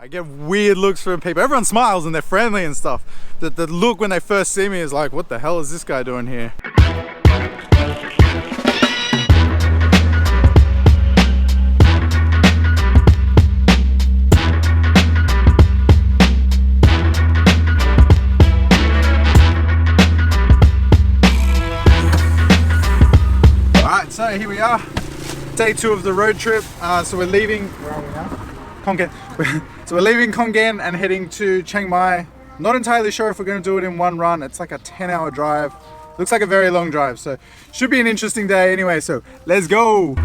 I get weird looks from people. Everyone smiles and they're friendly and stuff. The look when they first see me is like, what the hell is this guy doing here? Alright, so here we are. Day 2 of the road trip. So we're leaving, where are we now? Khon Kaen. So we're leaving Khon Kaen and heading to Chiang Mai. Not entirely sure if we're going to do it in one run. It's like a 10-hour drive. Looks like a very long drive, so should be an interesting day anyway. So let's go.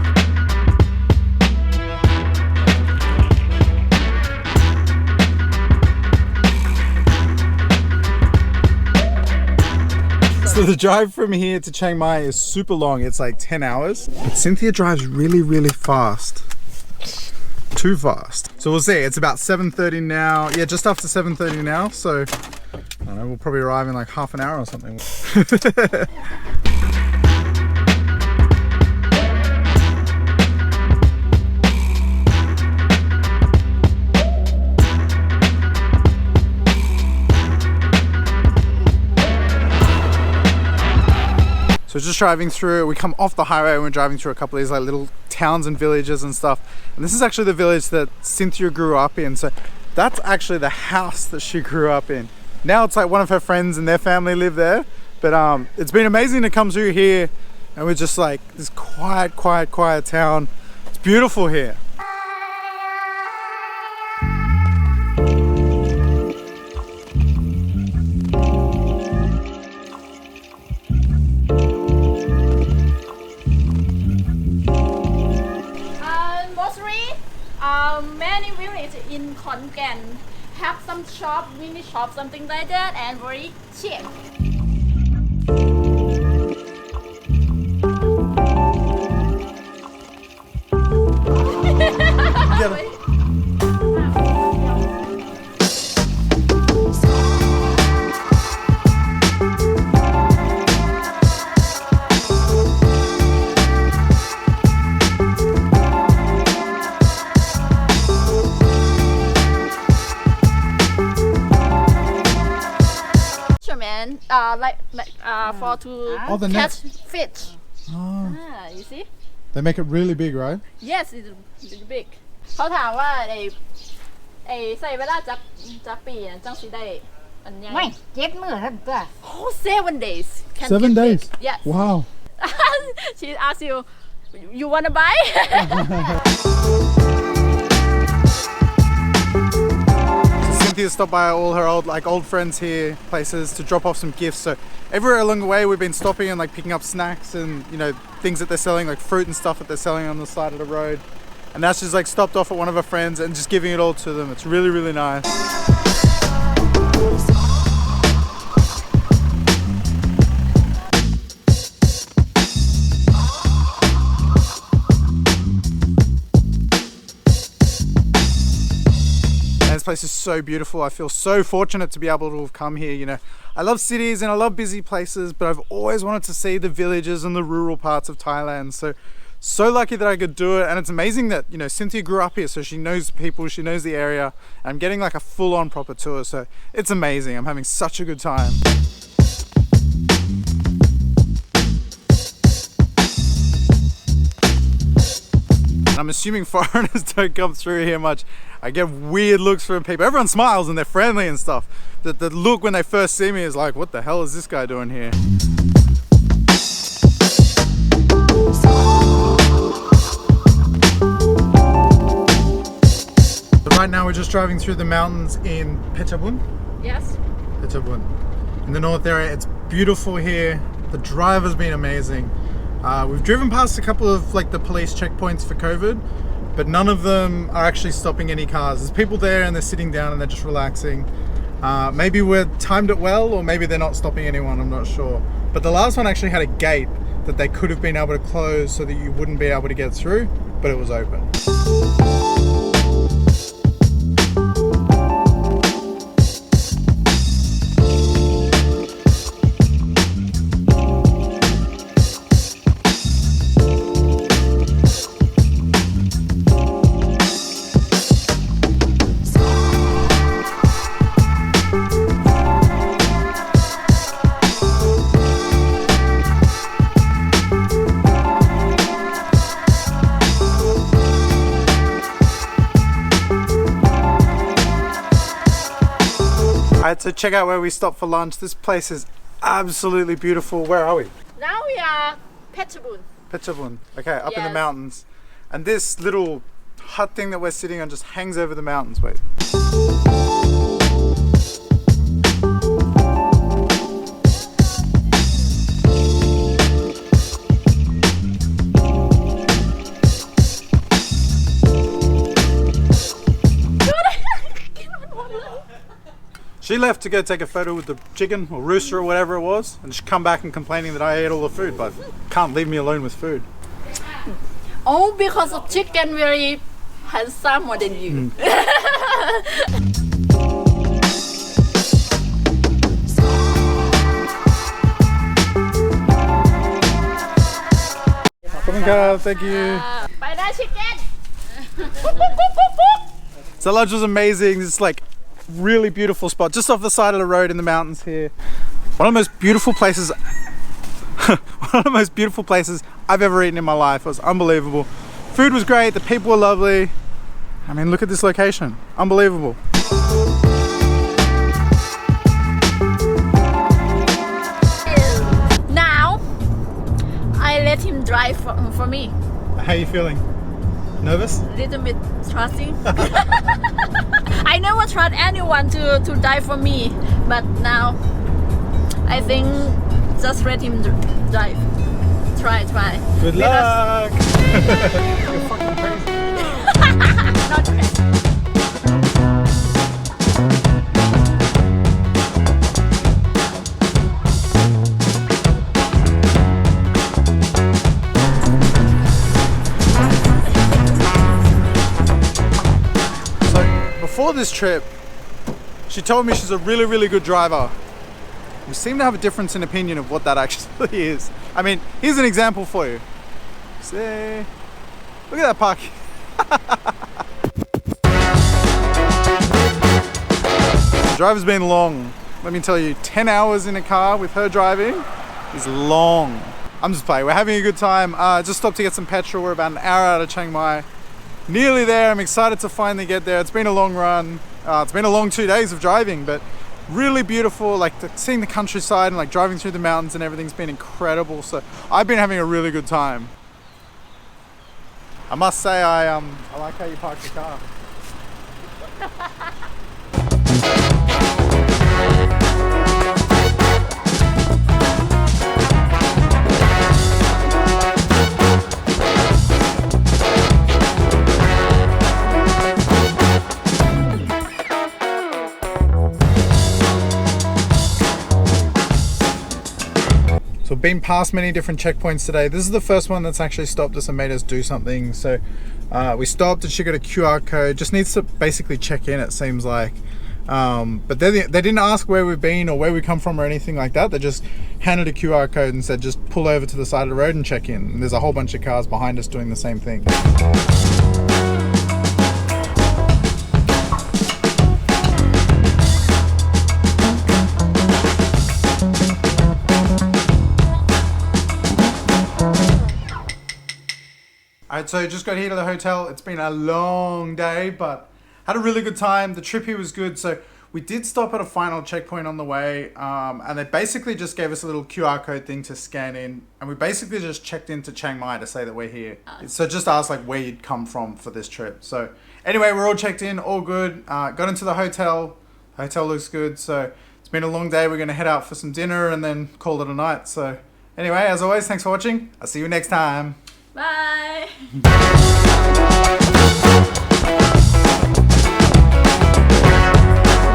So the drive from here to Chiang Mai is super long. It's like 10 hours. But Cynthia drives really, really fast. Too fast. So we'll see. It's about 7:30 now. Yeah, just after 7:30 now. So I don't know, we'll probably arrive in like half an hour or something. So just driving through, we come off the highway and we're driving through a couple of these like little towns and villages and stuff. And this is actually the village that Cynthia grew up in. So that's actually the house that she grew up in. Now it's like one of her friends and their family live there. But it's been amazing to come through here and we're just like this quiet town. It's beautiful here. Many villages in Khon Kaen have some shop, mini shop, something like that, and very cheap. For to catch fish. Oh. You see? They make it really big, right? Yes, it's really big. เขาถามว่าใส่เวลาจับปีจังสิได้อันใหญ่ไม่7 มื้อครับตัว Oh, 7 days. 7 days? Yes. Wow. She asked you wanna buy? Cynthia stopped by all her old friends here, places to drop off some gifts. So everywhere along the way we've been stopping and like picking up snacks and, you know, things that they're selling, like fruit and stuff that they're selling on the side of the road. And now she's like stopped off at one of her friends and just giving it all to them. It's really, really nice. This place is so beautiful. I feel so fortunate to be able to have come here. You know, I love cities and I love busy places, but I've always wanted to see the villages and the rural parts of Thailand. So lucky that I could do it. And it's amazing that, you know, Cynthia grew up here, so she knows people, she knows the area. I'm getting like a full-on proper tour, so it's amazing. I'm having such a good time. I'm assuming foreigners don't come through here much. I get weird looks from people. Everyone smiles and they're friendly and stuff. The look when they first see me is like, what the hell is this guy doing here? So right now we're just driving through the mountains in Phetchabun. Yes. Phetchabun. In the north area, it's beautiful here. The drive has been amazing. We've driven past a couple of like the police checkpoints for COVID, but none of them are actually stopping any cars. There's people there and they're sitting down and they're just relaxing. Maybe we're timed it well, or maybe they're not stopping anyone, I'm not sure. But the last one actually had a gate that they could have been able to close so that you wouldn't be able to get through, but it was open. Alright, so check out where we stopped for lunch. This place is absolutely beautiful. Where are we? Now we are Petrabun. Petrabun. Okay, up in the Yes. mountains. And this little hut thing that we're sitting on just hangs over the mountains. Wait. She left to go take a photo with the chicken or rooster or whatever it was, and she come back and complaining that I ate all the food, but can't leave me alone with food. Oh, because of chicken very handsome more than you. Thank you. Buy that chicken. So lunch was amazing. It's like really beautiful spot just off the side of the road in the mountains here. One of the most beautiful places I've ever eaten in my life. It was unbelievable. Food was great, the people were lovely. I mean, look at this location. Unbelievable. Now I let him drive for me. How are you feeling? Nervous? Little bit trusting. I never trust anyone to drive for me, but now I think just let him drive. Try. Good luck! You're fucking crazy. Not crazy. Before this trip, she told me she's a really, really good driver. We seem to have a difference in opinion of what that actually is. I mean, here's an example for you. See, look at that parking. The drive has been long. Let me tell you, 10 hours in a car with her driving is long. I'm just playing, we're having a good time. Just stopped to get some petrol. We're about an hour out of Chiang Mai. Nearly there. I'm excited to finally get there. It's been a long run. It's been a long 2 days of driving, but really beautiful. Like seeing the countryside and like driving through the mountains and everything's been incredible. So I've been having a really good time. I must say I like how you parked the car. So we've been past many different checkpoints today. This is the first one that's actually stopped us and made us do something. So we stopped and she got a QR code. Just needs to basically check in, it seems like. But they didn't ask where we've been or where we come from or anything like that. They just handed a QR code and said just pull over to the side of the road and check in. And there's a whole bunch of cars behind us doing the same thing. Alright, so just got here to the hotel. It's been a long day, but had a really good time. The trip here was good. So we did stop at a final checkpoint on the way, and they basically just gave us a little QR code thing to scan in, and we basically just checked into Chiang Mai to say that we're here. So just asked like where you'd come from for this trip. So anyway, we're all checked in, all good. Got into the hotel. Hotel looks good. So it's been a long day. We're gonna head out for some dinner and then call it a night. So anyway, as always, thanks for watching. I'll see you next time. Bye.